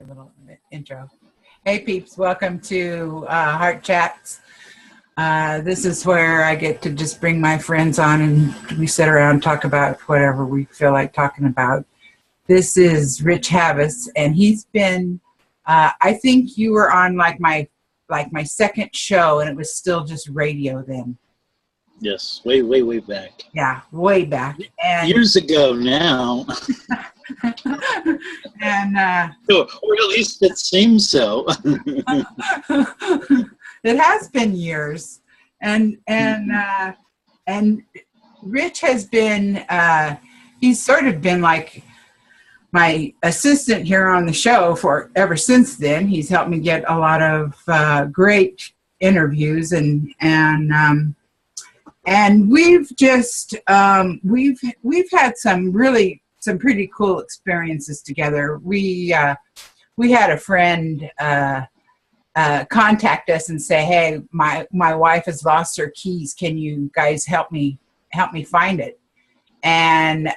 little intro. Hey peeps, welcome to Heart Chats. This is where I get to just bring my friends on and we sit around and talk about whatever we feel like talking about. This is Rich Havis, and he's been, I think you were on like my second show, and it was still just radio then. Yes, way back. Yeah, way back. And years ago now. And or at least it seems so. It has been years, and Rich has been he's sort of been like my assistant here on the show for ever since then. He's helped me get a lot of great interviews, and we've just we've had some pretty cool experiences together. We had a friend contact us and say, "Hey, my wife has lost her keys. Can you guys help me find it?" And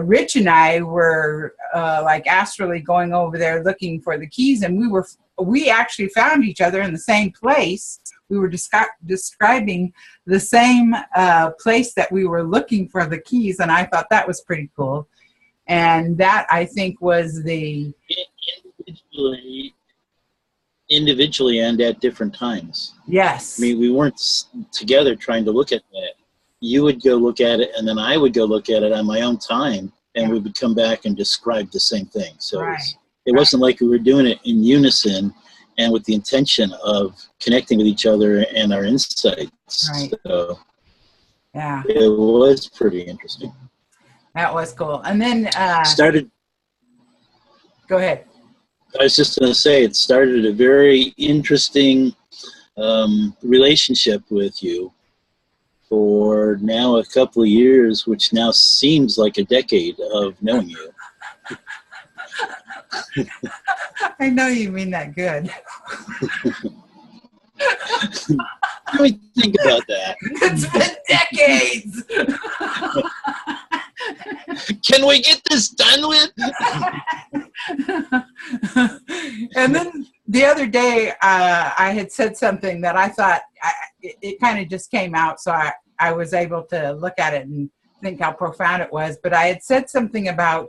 Rich and I were like astrally going over there looking for the keys, and we actually found each other in the same place. We were describing the same place that we were looking for the keys, and I thought that was pretty cool. And that, I think, was the individually and at different times. Yes. I mean, we weren't together trying to look at that. You would go look at it, and then I would go look at it on my own time, and we would come back and describe the same thing. So right. it wasn't like we were doing it in unison and with the intention of connecting with each other and our insights. Right. So yeah, it was pretty interesting. That was cool. And then started. Go ahead. I was just going to say, it started a very interesting relationship with you for now a couple of years, which now seems like a decade of knowing you. I know you mean that good. Let me think about that. It's been decades. Can we get this done with? And then the other day, I had said something that I thought it kind of just came out, so I was able to look at it and think how profound it was. But I had said something about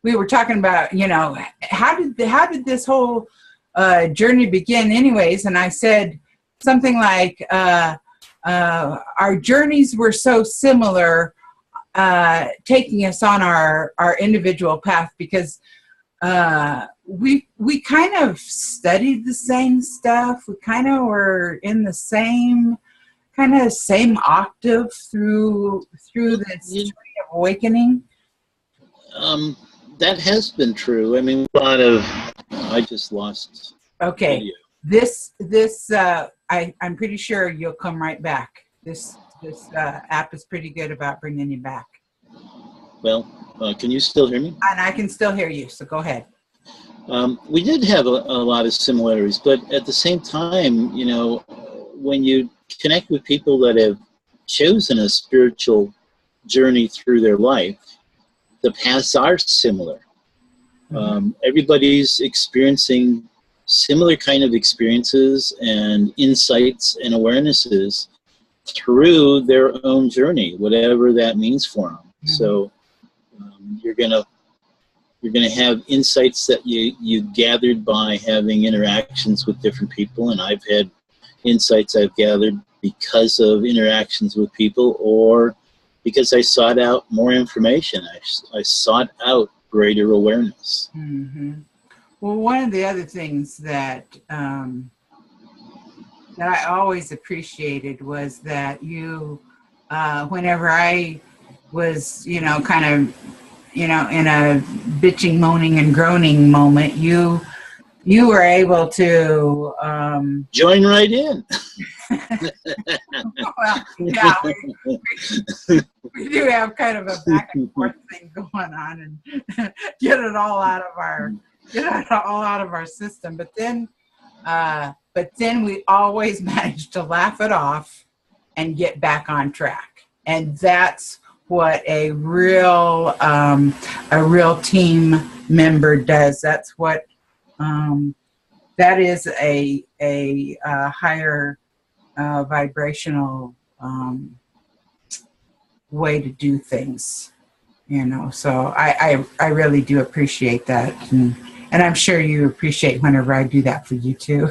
we were talking about, you know, how did this whole journey begin, anyways? And I said something like our journeys were so similar. Taking us on our individual path, because we kind of studied the same stuff. We kind of were in the same octave through this journey of awakening. That has been true. I mean, a lot of I just lost. Okay, video. This I'm pretty sure you'll come right back. This app is pretty good about bringing you back. Well, can you still hear me? And I can still hear you, so go ahead. We did have a lot of similarities, but at the same time, you know, when you connect with people that have chosen a spiritual journey through their life, the paths are similar. Mm-hmm. Everybody's experiencing similar kind of experiences and insights and awarenesses through their own journey, whatever that means for them. Mm-hmm. So you're gonna have insights that you gathered by having interactions with different people, and I've had insights I've gathered because of interactions with people, or because I sought out more information. I sought out greater awareness. Mm-hmm. Well, one of the other things that I always appreciated was that you, whenever I was, you know, kind of, you know, in a bitching, moaning, and groaning moment, you were able to join right in. Well, yeah, we do have kind of a back and forth thing going on, and get it all out of our system. But then we always manage to laugh it off and get back on track, and that's what a real team member does. That's what that is a higher vibrational way to do things, you know. So I really do appreciate that, and I'm sure you appreciate whenever I do that for you too.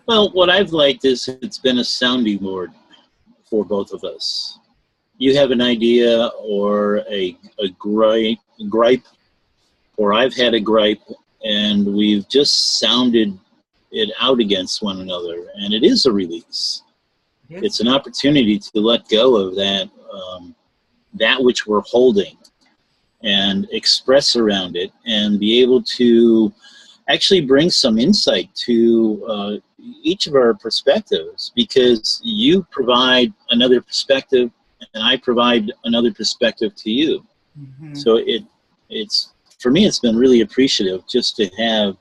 Well, what I've liked is it's been a sounding board for both of us. You have an idea or a gripe, or I've had a gripe, and we've just sounded it out against one another, and it is a release. Yes. It's an opportunity to let go of that, that which we're holding, and express around it, and be able to actually bring some insight to each of our perspectives, because you provide another perspective and I provide another perspective to you. Mm-hmm. So it's for me, it's been really appreciative just to have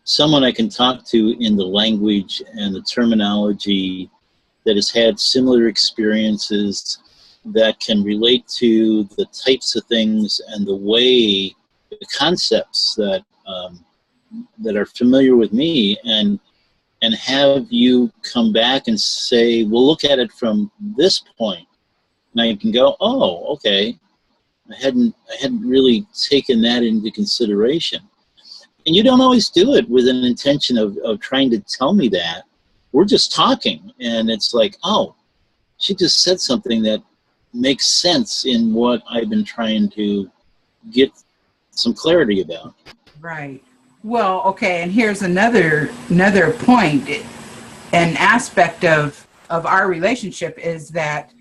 someone I can talk to in the language and the terminology that has had similar experiences, that can relate to the types of things and the way, the concepts that that are familiar with me, and have you come back and say, well, look at it from this point. And I can go, oh, okay, I hadn't really taken that into consideration. And you don't always do it with an intention of trying to tell me that. We're just talking, and it's like, oh, she just said something that makes sense in what I've been trying to get some clarity about. Right. Well, okay, and here's another point. An aspect of our relationship is that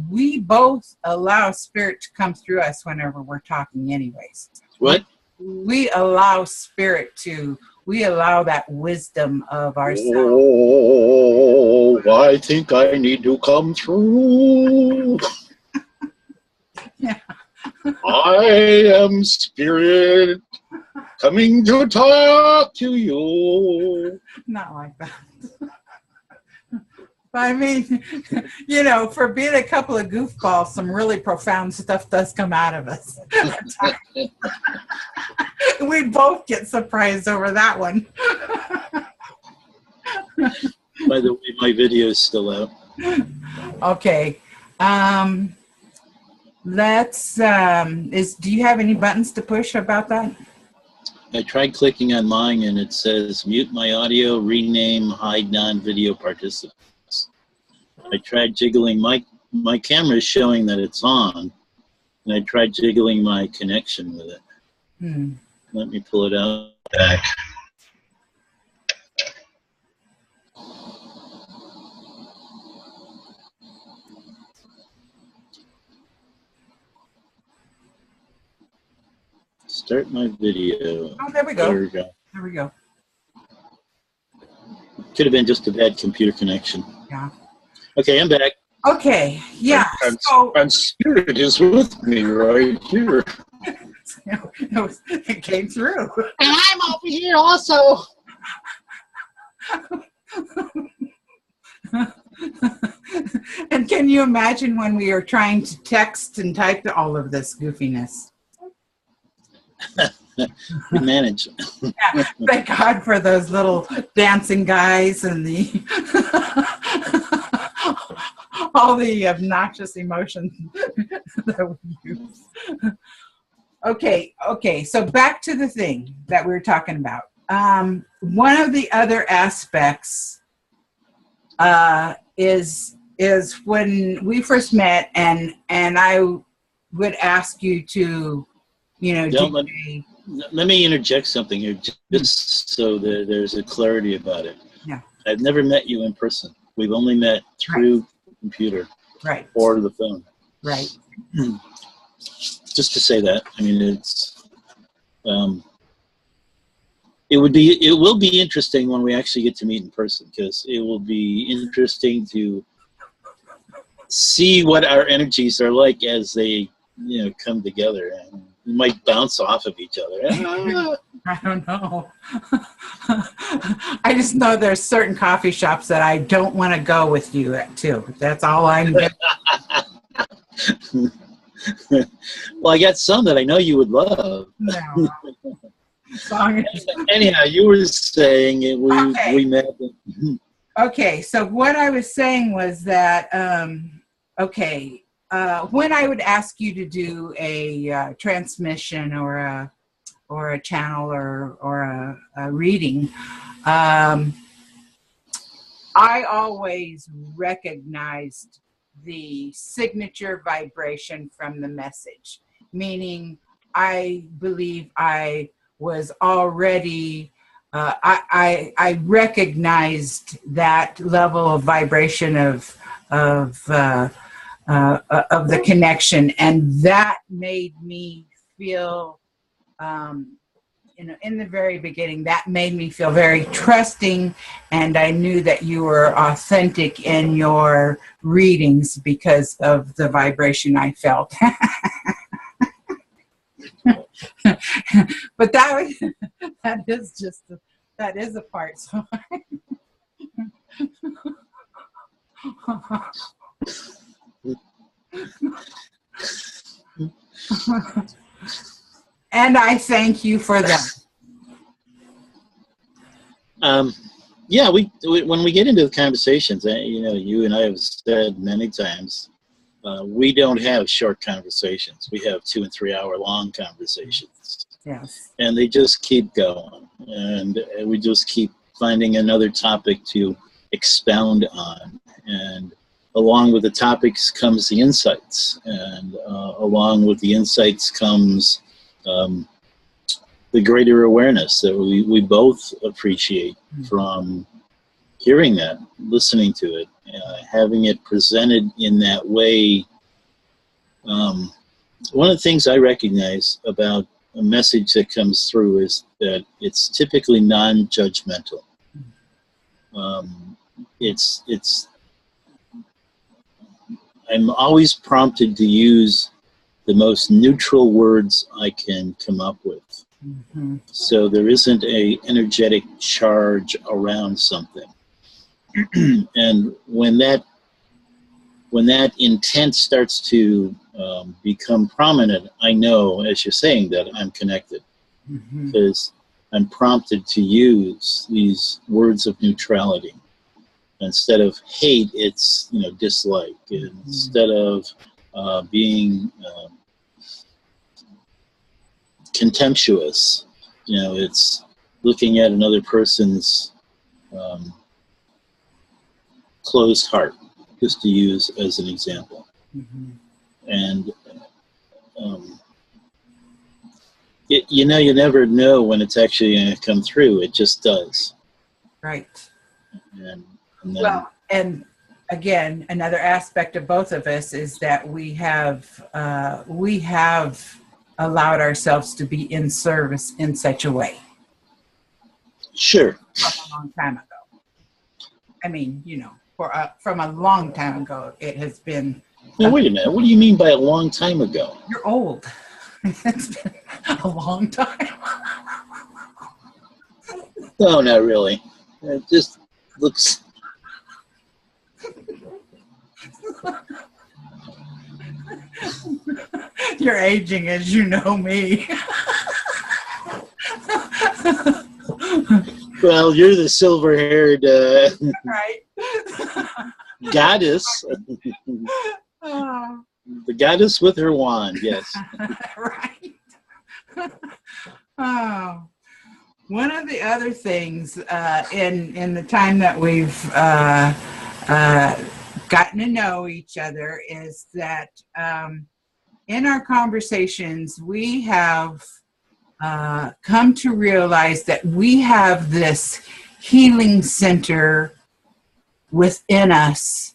we both allow spirit to come through us whenever we're talking anyways. What? We allow spirit to, we allow that wisdom of ourselves. Oh, I think I need to come through. Yeah. I am spirit coming to talk to you. Not like that. I mean, you know, for being a couple of goofballs, some really profound stuff does come out of us. We both get surprised over that one. By the way, my video is still out. Okay. Do you have any buttons to push about that? I tried clicking on mine and it says mute my audio, rename, hide non-video participants. I tried jiggling my camera is showing that it's on, and I tried jiggling my connection with it. Let me pull it out back. Start my video. Oh, there we go. There we go. There we go. Could have been just a bad computer connection. Yeah. Okay, I'm back. Okay, yeah. And spirit is with me right here. It came through. And I'm over here also. And can you imagine when we are trying to text and type all of this goofiness? We manage. Yeah, thank God for those little dancing guys and all the obnoxious emotions that we use. Okay, so back to the thing that we were talking about. One of the other aspects is when we first met, and I would ask you to, you know, let me interject something here, just so that there's a clarity about it. Yeah. I've never met you in person. We've only met through the computer, right, or the phone, right. Just to say that, I mean, it's it will be interesting when we actually get to meet in person, because it will be interesting to see what our energies are like as they, you know, come together, and we might bounce off of each other. I don't know. I just know there's certain coffee shops that I don't want to go with you to. That's all I'm. Well, I got some that I know you would love. No. Anyhow, you were saying we met. Okay, so what I was saying was that, when I would ask you to do a transmission or a channel or a reading, I always recognized the signature vibration from the message, meaning I believe I was already, I recognized that level of vibration of the connection, and that made me feel, in the very beginning, that made me feel very trusting, and I knew that you were authentic in your readings because of the vibration I felt. But that is a part. So. And I thank you for that. Yeah, we when we get into the conversations, you and I have said many times, we don't have short conversations. We have 2 and 3 hour long conversations. Yes. And they just keep going, and we just keep finding another topic to expound on. And along with the topics comes the insights, and along with the insights comes the greater awareness that we both appreciate from hearing that, listening to it, having it presented in that way. One of the things I recognize about a message that comes through is that it's typically non-judgmental. I'm always prompted to use the most neutral words I can come up with. Mm-hmm. So there isn't a energetic charge around something. And when that intent starts to become prominent, I know, as you're saying, that I'm connected. Mm-hmm. Because I'm prompted to use these words of neutrality. Instead of hate, it's dislike. Mm-hmm. Instead of being contemptuous, it's looking at another person's closed heart, just to use as an example. Mm-hmm. And you never know when it's actually going to come through. It just does. Right. And then, and again, another aspect of both of us is that we have allowed ourselves to be in service in such a way. Sure. From a long time ago. I mean, from a long time ago, it has been. Now, wait a minute. What do you mean by a long time ago? You're old. It's been a long time. No, not really. It just looks. You're aging as you know me. Well, you're the silver-haired right. goddess. The goddess with her wand, yes. Right. Oh. One of the other things in the time that we've gotten to know each other is that in our conversations we have come to realize that we have this healing center within us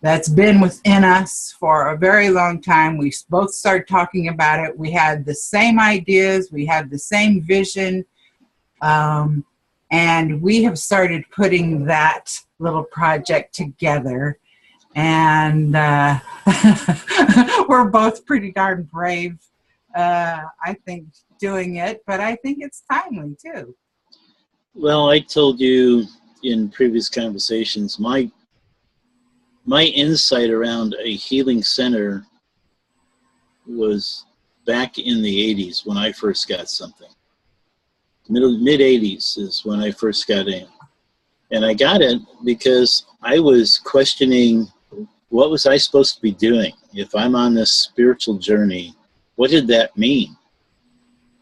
that's been within us for a very long time. We both started talking about it. We had the same ideas. We had the same vision. And we have started putting that little project together. And we're both pretty darn brave, I think, doing it. But I think it's timely, too. Well, I told you in previous conversations, my insight around a healing center was back in the 80s when I first got something. Mid 80s is when I first got in. And I got it because I was questioning, what was I supposed to be doing? If I'm on this spiritual journey, what did that mean?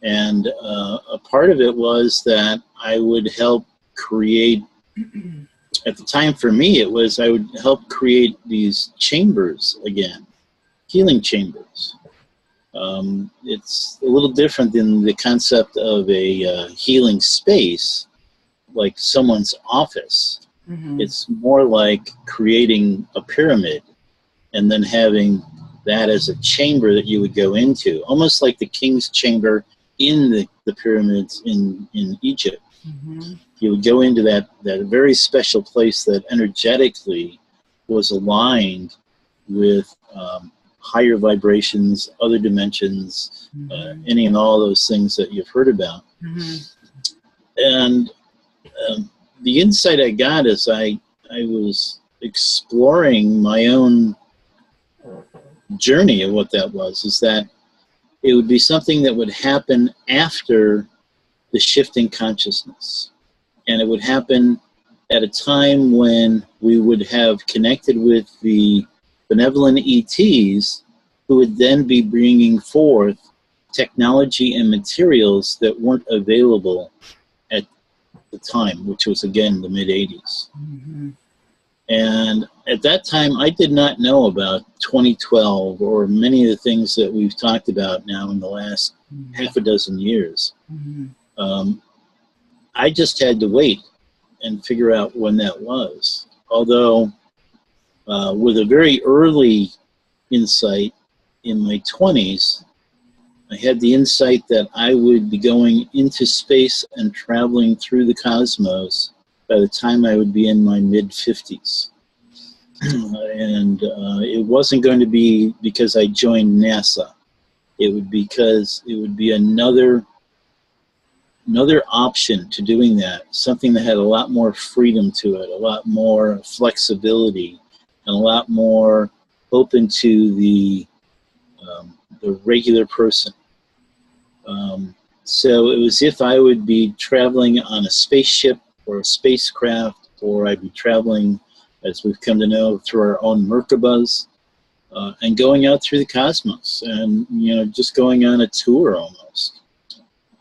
And a part of it was that I would help create, at the time for me, it was I would help create these chambers again, healing chambers. It's a little different than the concept of a healing space, like someone's office. Mm-hmm. It's more like creating a pyramid and then having that as a chamber that you would go into, almost like the king's chamber in the pyramids in Egypt. Mm-hmm. You would go into that very special place that energetically was aligned with higher vibrations, other dimensions, Mm-hmm. any and all those things that you've heard about. Mm-hmm. And the insight I got as I was exploring my own journey of what that was, is that it would be something that would happen after the shift in consciousness. And it would happen at a time when we would have connected with the benevolent ETs, who would then be bringing forth technology and materials that weren't available at the time, which was, again, the mid-80s. Mm-hmm. And at that time, I did not know about 2012 or many of the things that we've talked about now in the last half a dozen years. Mm-hmm. I just had to wait and figure out when that was. Although, with a very early insight in my 20s, I had the insight that I would be going into space and traveling through the cosmos by the time I would be in my mid-50s. And it wasn't going to be because I joined NASA. It would be because it would be another option to doing that, something that had a lot more freedom to it, a lot more flexibility, and a lot more open to the regular person. So it was if I would be traveling on a spaceship or a spacecraft, or I'd be traveling, as we've come to know, through our own Merkabas, and going out through the cosmos, and just going on a tour almost.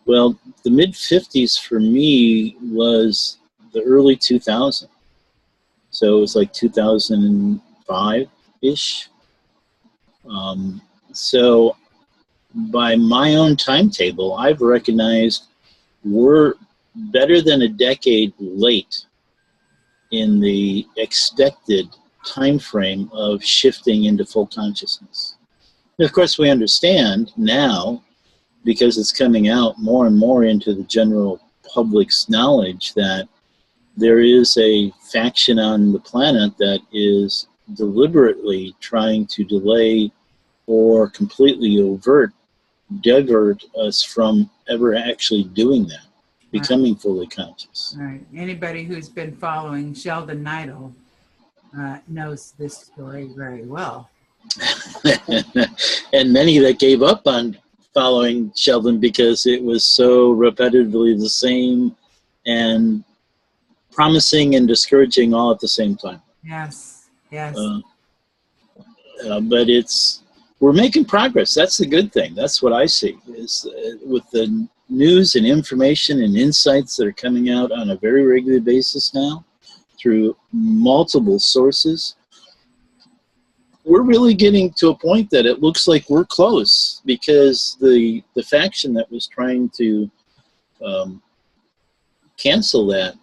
Well, the mid-50s for me was the early 2000s. So it was like 2005-ish. So by my own timetable, I've recognized we're better than a decade late in the expected time frame of shifting into full consciousness. And of course, we understand now, because it's coming out more and more into the general public's knowledge, that there is a faction on the planet that is deliberately trying to delay or completely divert us from ever actually doing that, becoming fully conscious. Right. Anybody who's been following Sheldon Neidl knows this story very well. And many that gave up on following Sheldon because it was so repetitively the same and promising and discouraging all at the same time. Yes, yes. But we're making progress. That's the good thing. That's what I see, is with the news and information and insights that are coming out on a very regular basis now through multiple sources. We're really getting to a point that it looks like we're close, because the faction that was trying to cancel that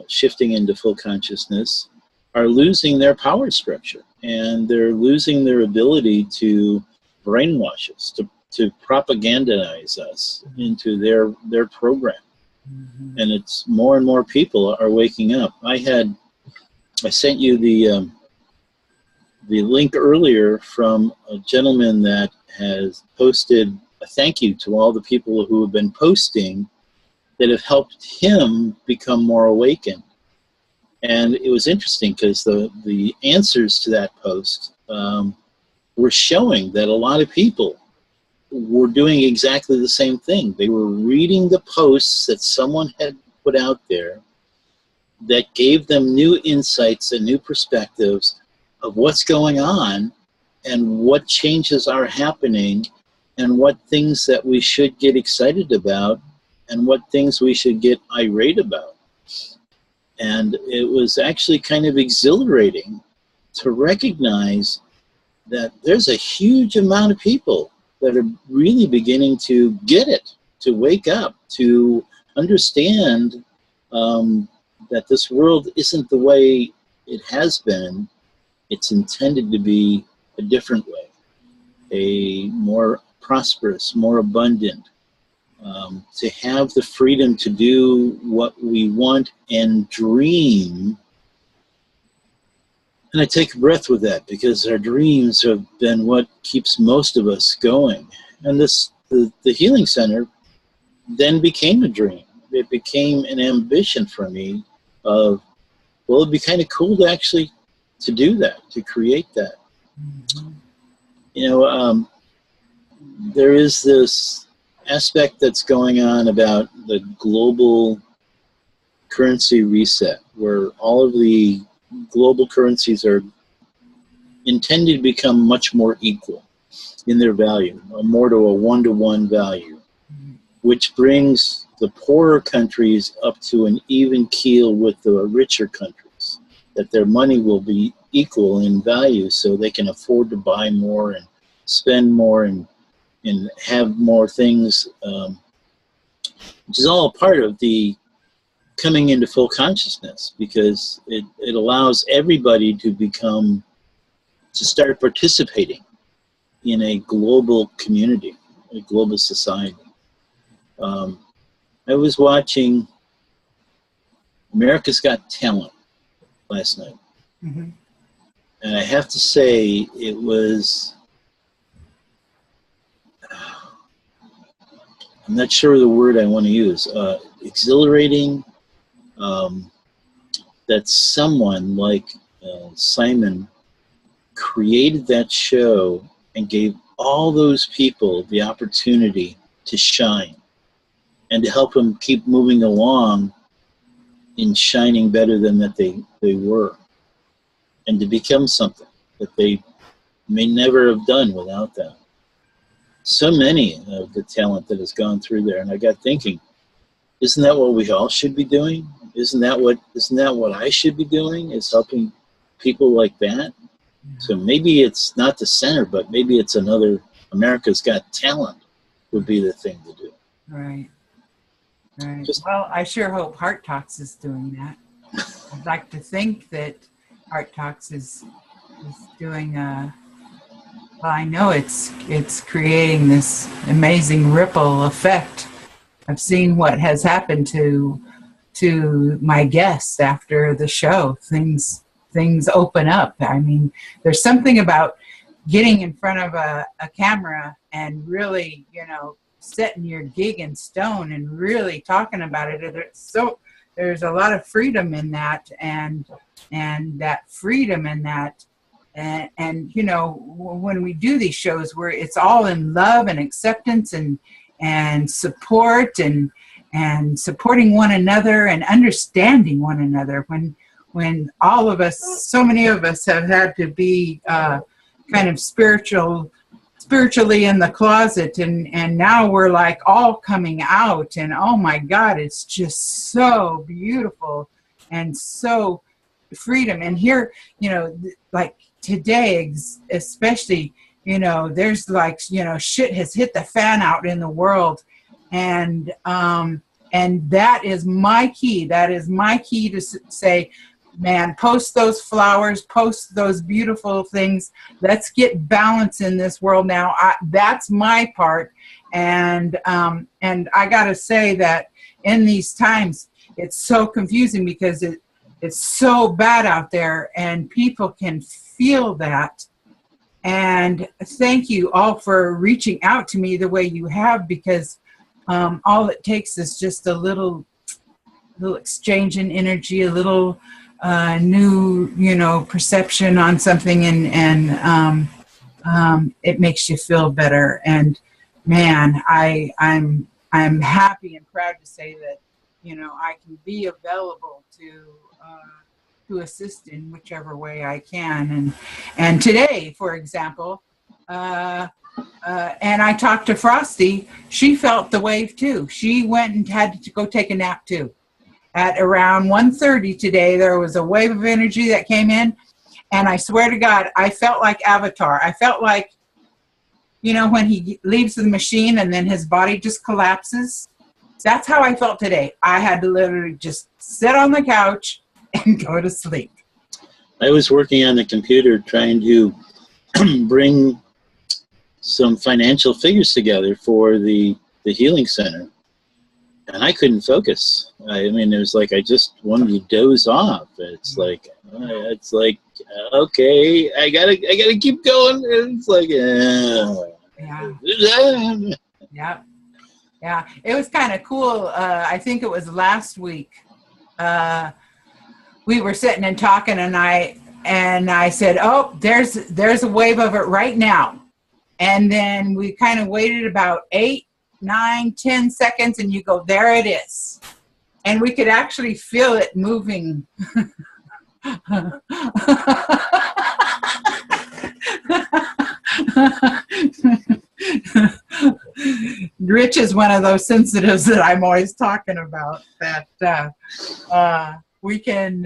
shifting into full consciousness are losing their power structure, and they're losing their ability to brainwash us, to propagandize us into their program. Mm-hmm. And it's more and more people are waking up. I sent you the link earlier from a gentleman that has posted a thank you to all the people who have been posting that have helped him become more awakened. And it was interesting because the answers to that post were showing that a lot of people were doing exactly the same thing. They were reading the posts that someone had put out there that gave them new insights and new perspectives of what's going on and what changes are happening and what things that we should get excited about and what things we should get irate about. And it was actually kind of exhilarating to recognize that there's a huge amount of people that are really beginning to get it, to wake up, to understand that this world isn't the way it has been. It's intended to be a different way, a more prosperous, more abundant, to have the freedom to do what we want and dream. And I take a breath with that, because our dreams have been what keeps most of us going. And the Healing Center then became a dream. It became an ambition for me of, well, it'd be kind of cool to actually to do that, to create that. You know, there is this aspect that's going on about the global currency reset, where all of the global currencies are intended to become much more equal in their value, more to a one-to-one value, which brings the poorer countries up to an even keel with the richer countries, that their money will be equal in value so they can afford to buy more and spend more and have more things, which is all part of the coming into full consciousness, because it allows everybody to start participating in a global community, a global society. I was watching America's Got Talent last night. Mm-hmm. And I have to say, it was, I'm not sure the word I want to use, exhilarating, that someone like Simon created that show and gave all those people the opportunity to shine and to help them keep moving along in shining better than that they were, and to become something that they may never have done without that. So many of the talent that has gone through there, and I got thinking, isn't that what we all should be doing? Isn't that what I should be doing, is helping people like that? So maybe it's not the center, but maybe it's another America's Got Talent would be the thing to do. Right. Right. Well, I sure hope Heart Talks is doing that. I'd like to think that Heart Talks is doing well, I know it's creating this amazing ripple effect. I've seen what has happened to my guests after the show. Things open up. I mean, there's something about getting in front of a camera and really, setting your gig in stone and really talking about it. There's a lot of freedom in that, and that freedom in that, and when we do these shows where it's all in love and acceptance and support and supporting one another and understanding one another, when all of us, so many of us have had to be kind of spiritually in the closet, and now we're like all coming out, and oh my God, it's just so beautiful and so freedom. And here, like today especially, there's like, shit has hit the fan out in the world, and that is my key. That is my key to say, man, post those flowers, post those beautiful things. Let's get balance in this world now. That's my part. And I got to say that in these times, it's so confusing because it's so bad out there, and people can feel that. And thank you all for reaching out to me the way you have, because all it takes is just a little exchange in energy, a little new, perception on something, and it makes you feel better. And man, I'm happy and proud to say that, you know, I can be available to assist in whichever way I can. And today, for example, and I talked to Frosty. She felt the wave too. She went and had to go take a nap too. At around 1:30 today, there was a wave of energy that came in, and I swear to God, I felt like Avatar. I felt like, you know, when he leaves the machine and then his body just collapses. That's how I felt today. I had to literally just sit on the couch and go to sleep. I was working on the computer trying to bring some financial figures together for the healing center, and I couldn't focus. I mean, it was like I just wanted to doze off. It's like okay, I gotta keep going. It's like yeah. It was kind of cool. I think it was last week. We were sitting and talking, and I said, "Oh, there's a wave of it right now." And then we kind of waited about 8, 9, 10 seconds, and you go, there it is. And we could actually feel it moving. Rich is one of those sensitives that I'm always talking about, that we can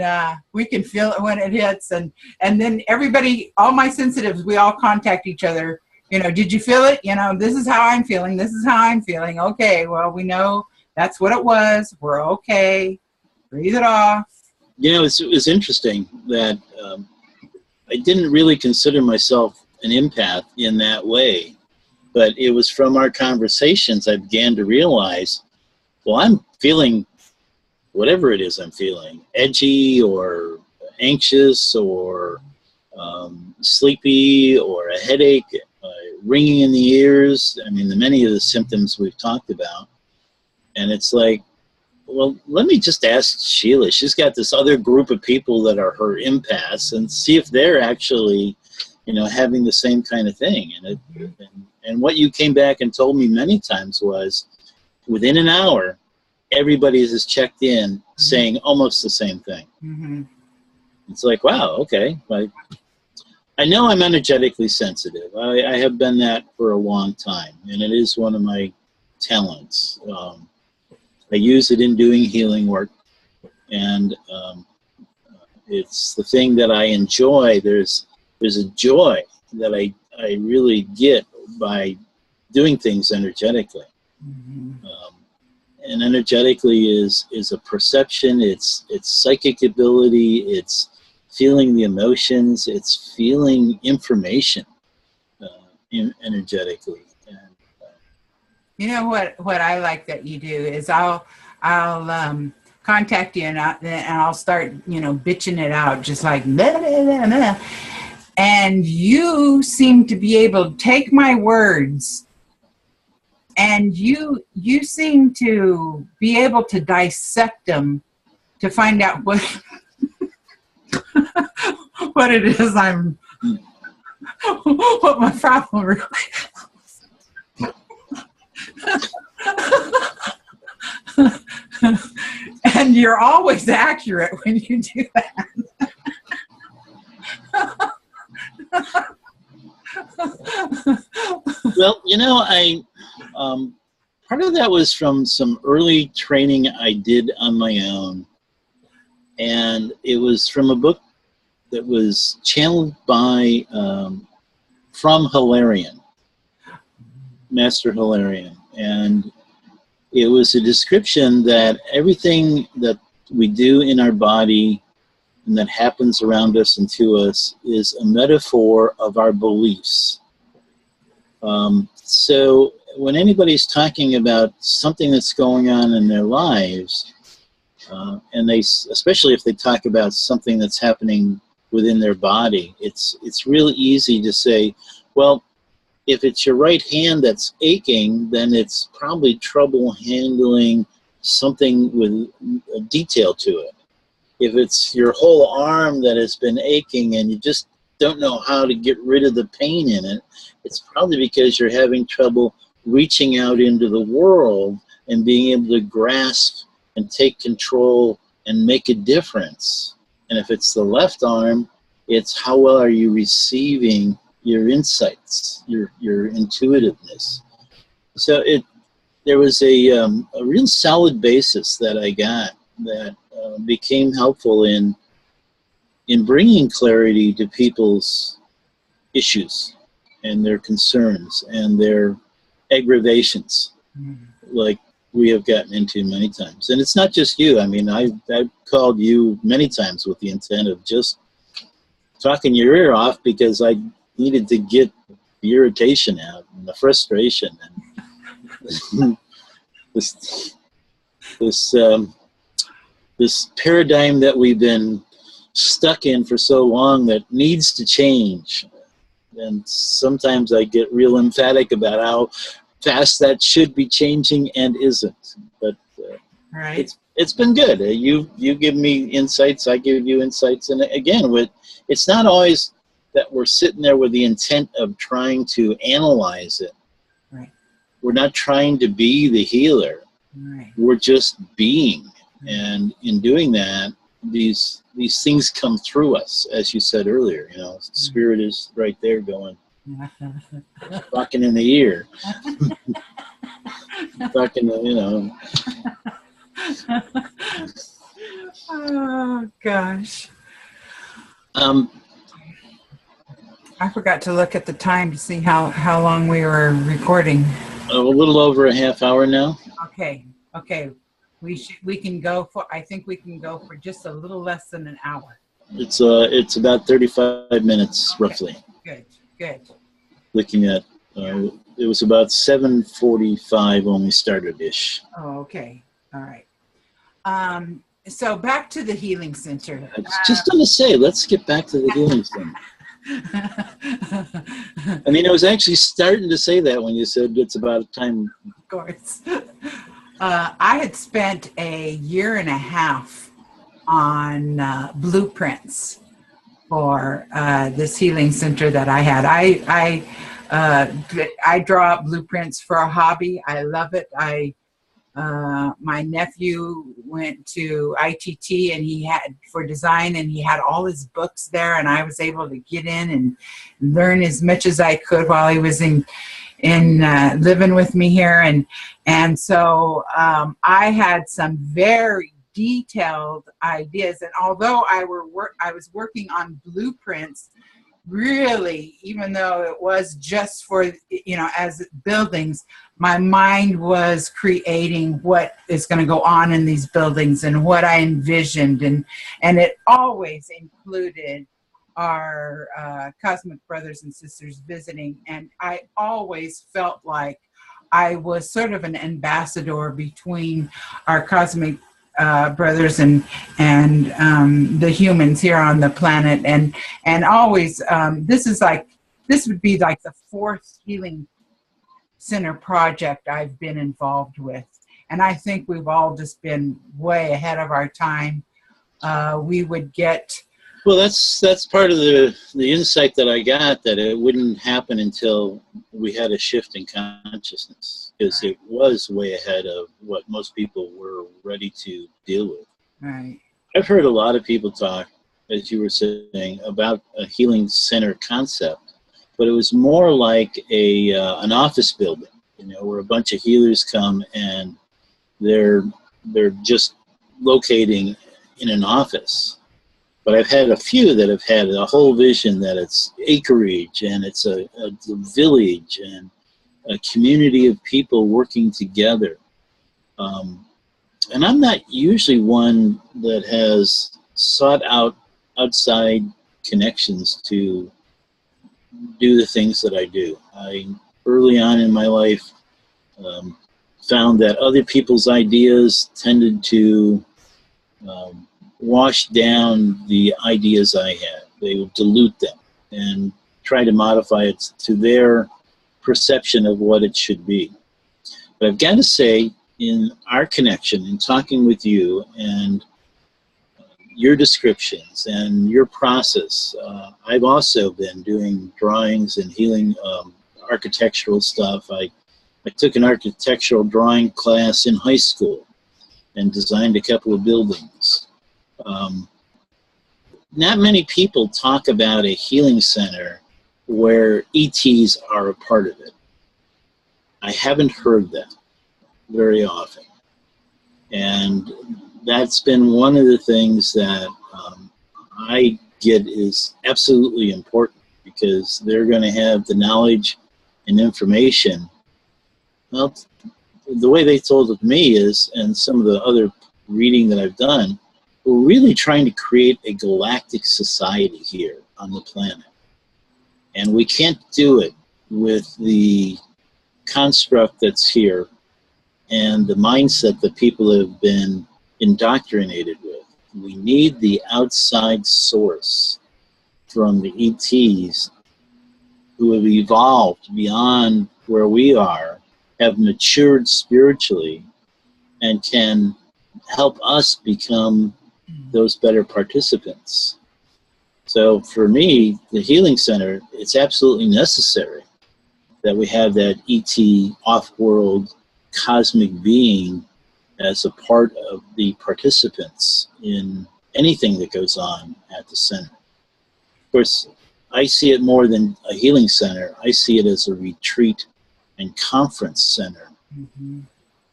feel it when it hits. And then everybody, all my sensitives, we all contact each other. You know, did you feel it? You know, this is how I'm feeling. This is how I'm feeling. Okay, well, we know that's what it was. We're okay. Breathe it off. You know, it was interesting that I didn't really consider myself an empath in that way. But it was from our conversations I began to realize, well, I'm feeling whatever it is I'm feeling, edgy or anxious or sleepy or a headache, ringing in the ears. I mean, many of the symptoms we've talked about. And it's like, well, let me just ask Sheila. She's got this other group of people that are her empaths, and see if they're actually, you know, having the same kind of thing. And what you came back and told me many times was, within an hour, everybody has checked in saying almost the same thing. Mm-hmm. It's like, wow, okay. I know I'm energetically sensitive. I have been that for a long time, and it is one of my talents. I use it in doing healing work, and it's the thing that I enjoy. There's a joy that I really get by doing things energetically. Mm-hmm. And energetically is a perception. It's psychic ability. It's feeling the emotions. It's feeling information energetically. And, you know what I like that you do is I'll contact you and I'll start, you know, bitching it out, just like blah, blah, blah, blah. And you seem to be able to take my words, and you seem to be able to dissect them to find out what what it is what my problem really is. And you're always accurate when you do that. Well, you know, part of that was from some early training I did on my own, and it was from a book that was channeled by from Hilarion, Master Hilarion, and it was a description that everything that we do in our body and that happens around us and to us is a metaphor of our beliefs. So when anybody's talking about something that's going on in their lives, and especially if they talk about something that's happening within their body, it's really easy to say, well, if it's your right hand that's aching, then it's probably trouble handling something with a detail to it. If it's your whole arm that has been aching and you just don't know how to get rid of the pain in it, it's probably because you're having trouble reaching out into the world and being able to grasp and take control and make a difference. And if it's the left arm, it's how well are you receiving your insights, your intuitiveness. So there was a real solid basis that I got that became helpful in bringing clarity to people's issues and their concerns and their aggravations, like we have gotten into many times. And it's not just you. I mean, I've called you many times with the intent of just talking your ear off because I needed to get the irritation out and the frustration and this paradigm that we've been stuck in for so long that needs to change. And sometimes I get real emphatic about how fast that should be changing and isn't. But right. It's been good. You give me insights, I give you insights. And again, it's not always that we're sitting there with the intent of trying to analyze it. Right. We're not trying to be the healer. Right. We're just being. And in doing that, these things come through us, as you said earlier. You know, Spirit is right there going, talking in the ear, talking to, you know. Oh gosh. I forgot to look at the time to see how long we were recording. A little over a half hour now. Okay. We can go for, I think we can go for just a little less than an hour. It's about 35 minutes roughly. Good. Looking at it was about 7:45 when we started ish. Oh, okay. All right. So back to the healing center. I was just going to say, let's get back to the healing center. I mean, I was actually starting to say that when you said it's about time. Of course. I had spent a year and a half on blueprints for this healing center that I had. I draw up blueprints for a hobby. I love it. My nephew went to ITT and he had for design, and he had all his books there, and I was able to get in and learn as much as I could while he was in living with me here, and so I had some very detailed ideas, and although I was working on blueprints, really, even though it was just for, as buildings, my mind was creating what is going to go on in these buildings and what I envisioned, and it always included our cosmic brothers and sisters visiting, and I always felt like I was sort of an ambassador between our cosmic brothers and the humans here on the planet, and always this would be like the fourth healing center project I've been involved with, and I think we've all just been way ahead of our time. We would get. Well, that's part of the insight that I got, that it wouldn't happen until we had a shift in consciousness, because it was way ahead of what most people were ready to deal with. Right. I've heard a lot of people talk, as you were saying, about a healing center concept, but it was more like an office building, where a bunch of healers come and they're just locating in an office. But I've had a few that have had a whole vision that it's acreage, and it's a village and a community of people working together. And I'm not usually one that has sought out outside connections to do the things that I do. I, early on in my life, found that other people's ideas tended to wash down the ideas I had. They would dilute them and try to modify it to their perception of what it should be. But I've got to say, in our connection, in talking with you and your descriptions and your process. I've also been doing drawings and healing architectural stuff. I took an architectural drawing class in high school and designed a couple of buildings. Not many people talk about a healing center where ETs are a part of it. I haven't heard that very often. And that's been one of the things that I get is absolutely important, because they're going to have the knowledge and information. Well, the way they told it to me is, and some of the other reading that I've done, we're really trying to create a galactic society here on the planet. And we can't do it with the construct that's here and the mindset that people have been indoctrinated with. We need the outside source from the ETs who have evolved beyond where we are, have matured spiritually, and can help us become those better participants. So for me, the healing center, it's absolutely necessary that we have that ET off-world cosmic being as a part of the participants in anything that goes on at the center. Of course, I see it more than a healing center. I see it as a retreat and conference center,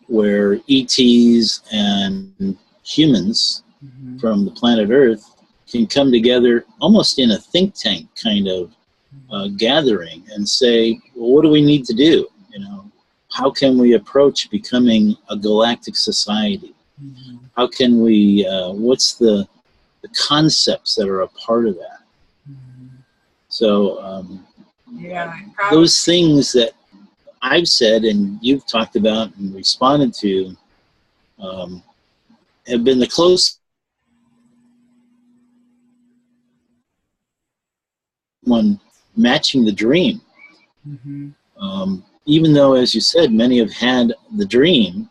where ETs and humans from the planet Earth can come together almost in a think tank kind of gathering and say, well, what do we need to do? You know, how can we approach becoming a galactic society? How can we, what's the concepts that are a part of that? So those things that I've said and you've talked about and responded to have been the closest one matching the dream. Even though, as you said, many have had the dream,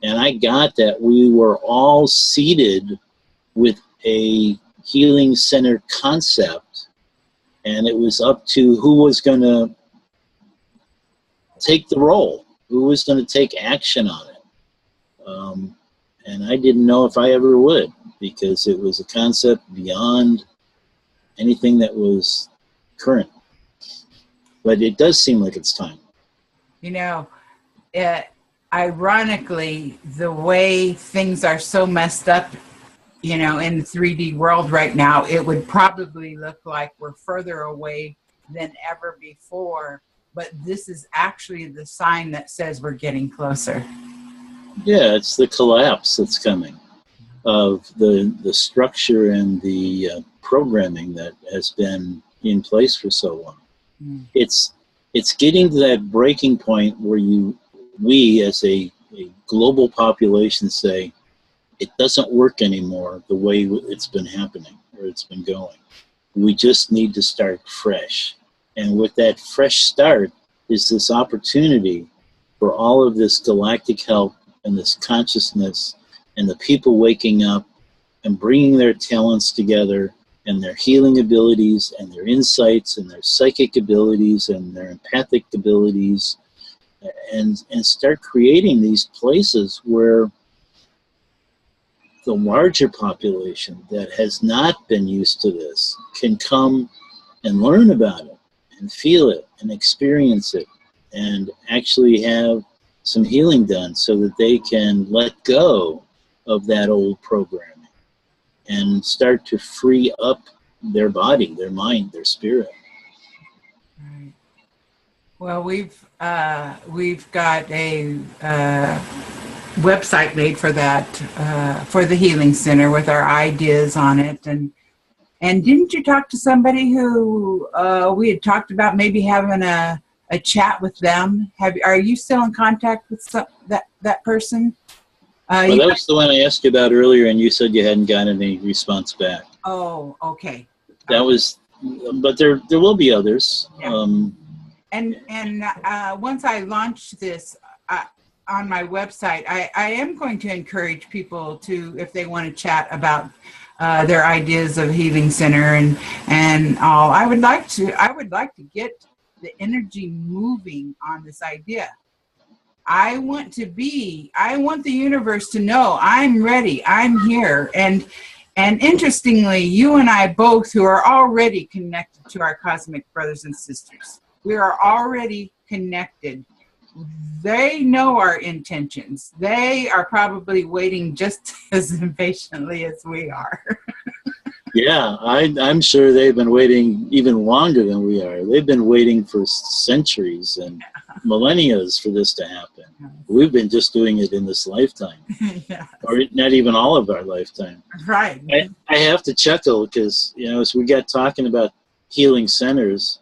and I got that we were all seated with a healing center concept, and it was up to who was going to take the role, who was going to take action on it. And I didn't know if I ever would, because it was a concept beyond anything that was current. But it does seem like it's time. You know, ironically, the way things are so messed up, you know, in the 3D world right now, it would probably look like we're further away than ever before. But this is actually the sign that says we're getting closer. Yeah, it's the collapse that's coming of the structure and the programming that has been in place for so long. It's getting to that breaking point where we as a global population say, it doesn't work anymore the way it's been happening or it's been going. We just need to start fresh. And with that fresh start is this opportunity for all of this galactic help and this consciousness and the people waking up and bringing their talents together and their healing abilities and their insights and their psychic abilities and their empathic abilities, and start creating these places where the larger population that has not been used to this can come and learn about it and feel it and experience it and actually have some healing done so that they can let go of that old programming and start to free up their body, their mind, their spirit. Right. Well, we've got a website made for that, for the Healing Center with our ideas on it. And didn't you talk to somebody who we had talked about maybe having a chat with them? Are you still in contact with that person? Well, that was the one I asked you about earlier, and you said you hadn't gotten any response back. Oh, okay. That was, but there will be others. Yeah. And once I launch this, on my website, I am going to encourage people to, if they want to chat about their ideas of healing center and all. I would like to get the energy moving on this idea. I want the universe to know I'm ready, I'm here. And interestingly, you and I both, who are already connected to our cosmic brothers and sisters, we are already connected. They know our intentions. They are probably waiting just as impatiently as we are. Yeah, I'm sure they've been waiting even longer than we are. They've been waiting for centuries and millennia for this to happen. We've been just doing it in this lifetime, yes. Or not even all of our lifetime. Right. I have to chuckle because, as we got talking about healing centers,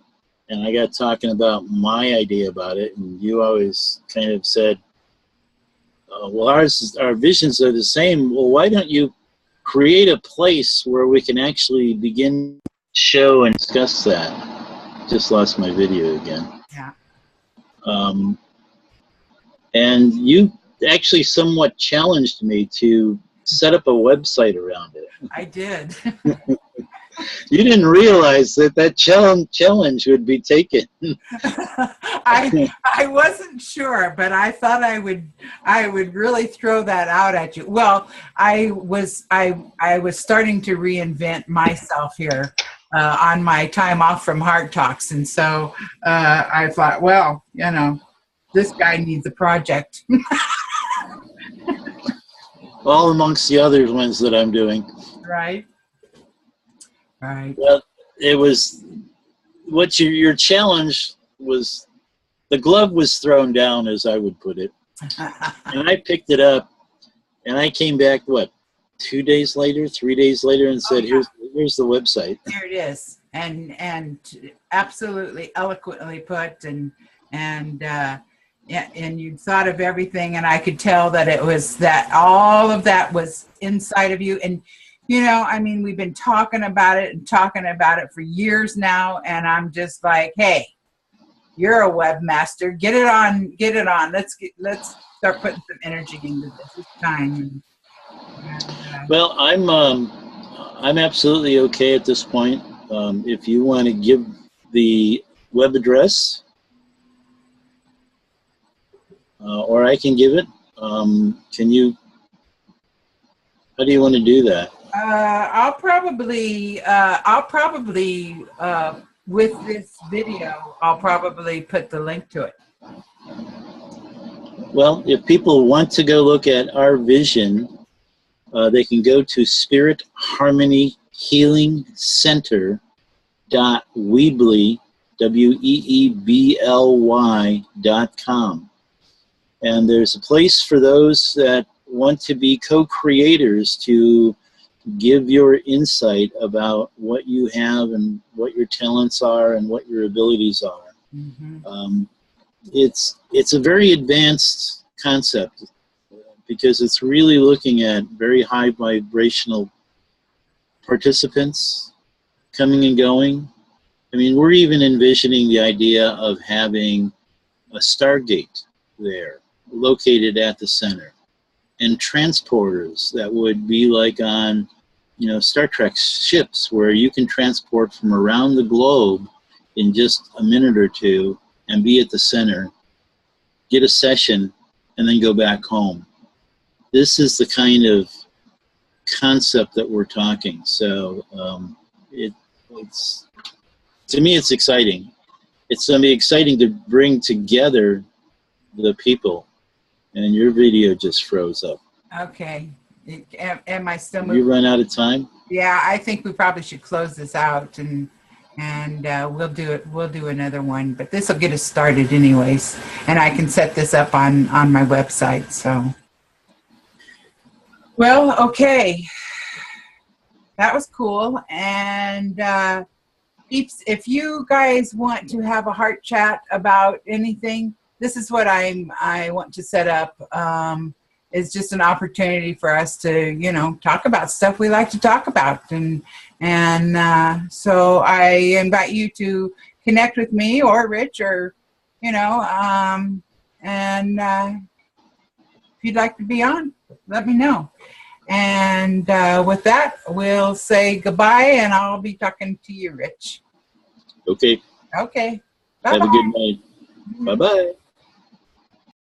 and I got talking about my idea about it, and you always kind of said, well, our visions are the same. Well, why don't you create a place where we can actually begin to show and discuss that? Just lost my video again. Yeah. And you actually somewhat challenged me to set up a website around it. I did. You didn't realize that challenge would be taken. I wasn't sure, but I thought I would really throw that out at you. Well, I was starting to reinvent myself here on my time off from Heart Talks, and so I thought, well, this guy needs a project. All amongst the other ones that I'm doing. Right. Right. Well, it was what your challenge was. The glove was thrown down, as I would put it, and I picked it up, and I came back 3 days later, and said, "Here's the website." There it is, and absolutely eloquently put, and you thought of everything, and I could tell that it was that all of that was inside of you. And we've been talking about it for years now, and I'm just like, hey, you're a webmaster. Get it on. Let's start putting some energy into this. It's time. Well, I'm absolutely okay at this point. If you want to give the web address, or I can give it. Can you? How do you want to do that? I'll probably with this video, I'll probably put the link to it. Well, if people want to go look at our vision, they can go to Spirit Harmony Healing Center.weebly, weebly.com. And there's a place for those that want to be co-creators to give your insight about what you have and what your talents are and what your abilities are. Mm-hmm. It's a very advanced concept because it's really looking at very high vibrational participants coming and going. I mean, we're even envisioning the idea of having a Stargate there located at the center, and transporters that would be like on, Star Trek ships, where you can transport from around the globe in just a minute or two and be at the center, get a session, and then go back home. This is the kind of concept that we're talking. So it's to me, it's exciting. It's going to be exciting to bring together the people. And your video just froze up. Okay. Am I still moving? You run out of time? Yeah, I think we probably should close this out, and we'll do it. We'll do another one, but this will get us started anyways, and I can set this up on my website. So, well, okay, that was cool. And if you guys want to have a heart chat about anything, this is what I want to set up. It's just an opportunity for us to, talk about stuff we like to talk about. And so I invite you to connect with me or Rich or, you'd like to be on, let me know. And with that, we'll say goodbye, and I'll be talking to you, Rich. Okay. Okay. Bye-bye. Have a good night. Bye-bye.